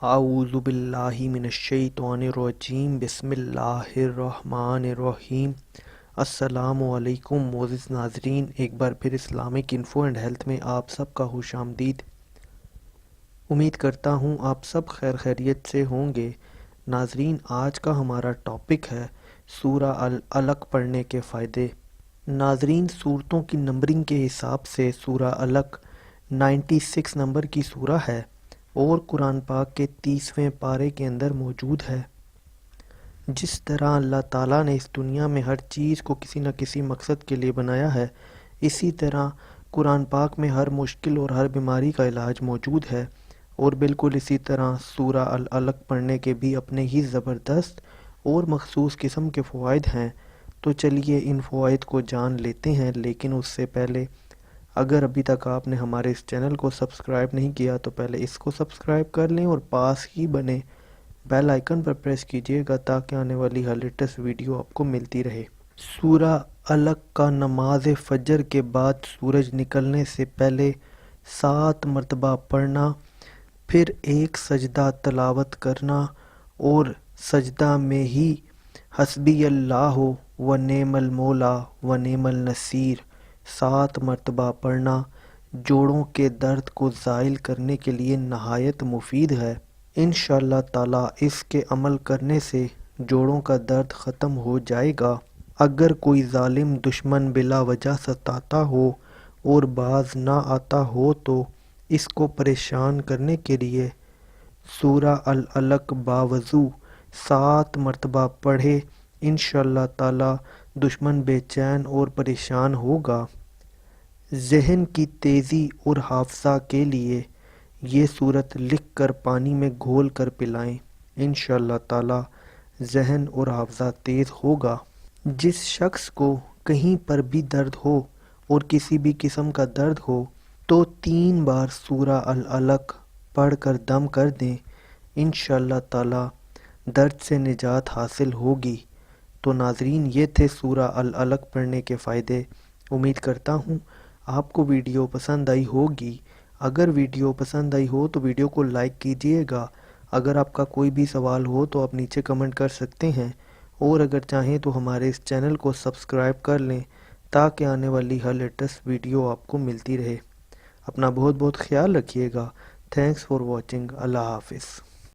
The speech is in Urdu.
اعوذ باللہ من الشیطان الرجیم بسم اللہ الرحمن الرحیم۔ السلام علیکم معزز ناظرین، ایک بار پھر اسلامک انفو اینڈ ہیلتھ میں آپ سب کا خوش آمدید۔ امید کرتا ہوں آپ سب خیر خیریت سے ہوں گے۔ ناظرین، آج کا ہمارا ٹاپک ہے سورہ العلق پڑھنے کے فائدے۔ ناظرین، سورتوں کی نمبرنگ کے حساب سے سورہ العلق 96 نمبر کی سورہ ہے اور قرآن پاک کے 30ویں پارے کے اندر موجود ہے۔ جس طرح اللہ تعالیٰ نے اس دنیا میں ہر چیز کو کسی نہ کسی مقصد کے لیے بنایا ہے، اسی طرح قرآن پاک میں ہر مشکل اور ہر بیماری کا علاج موجود ہے، اور بالکل اسی طرح سورہ العلق پڑھنے کے بھی اپنے ہی زبردست اور مخصوص قسم کے فوائد ہیں۔ تو چلیے ان فوائد کو جان لیتے ہیں، لیکن اس سے پہلے اگر ابھی تک آپ نے ہمارے اس چینل کو سبسکرائب نہیں کیا تو پہلے اس کو سبسکرائب کر لیں اور پاس ہی بنے بیل آئیکن پر پریس کیجئے گا تاکہ آنے والی ہر لیٹسٹ ویڈیو آپ کو ملتی رہے۔ سورہ العلق کا نماز فجر کے بعد سورج نکلنے سے پہلے 7 مرتبہ پڑھنا، پھر ایک سجدہ تلاوت کرنا اور سجدہ میں ہی حسبی اللہ و نعم المولا و نعم النصیر 7 مرتبہ پڑھنا جوڑوں کے درد کو زائل کرنے کے لیے نہایت مفید ہے۔ انشاءاللہ تعالی اس کے عمل کرنے سے جوڑوں کا درد ختم ہو جائے گا۔ اگر کوئی ظالم دشمن بلا وجہ ستاتا ہو اور باز نہ آتا ہو تو اس کو پریشان کرنے کے لیے سورہ العلق باوضو 7 مرتبہ پڑھے، انشاءاللہ تعالی دشمن بے چین اور پریشان ہوگا۔ ذہن کی تیزی اور حافظہ کے لیے یہ صورت لکھ کر پانی میں گھول کر پلائیں، انشاءاللہ تعالی ذہن اور حافظہ تیز ہوگا۔ جس شخص کو کہیں پر بھی درد ہو اور کسی بھی قسم کا درد ہو تو 3 بار سورہ العلق پڑھ کر دم کر دیں، انشاءاللہ تعالی درد سے نجات حاصل ہوگی۔ تو ناظرین، یہ تھے سورہ العلق پڑھنے کے فائدے۔ امید کرتا ہوں آپ کو ویڈیو پسند آئی ہوگی۔ اگر ویڈیو پسند آئی ہو تو ویڈیو کو لائک کیجئے گا۔ اگر آپ کا کوئی بھی سوال ہو تو آپ نیچے کمنٹ کر سکتے ہیں، اور اگر چاہیں تو ہمارے اس چینل کو سبسکرائب کر لیں تاکہ آنے والی ہر لیٹسٹ ویڈیو آپ کو ملتی رہے۔ اپنا بہت بہت خیال رکھیے گا۔ Thanks for watching. اللہ حافظ۔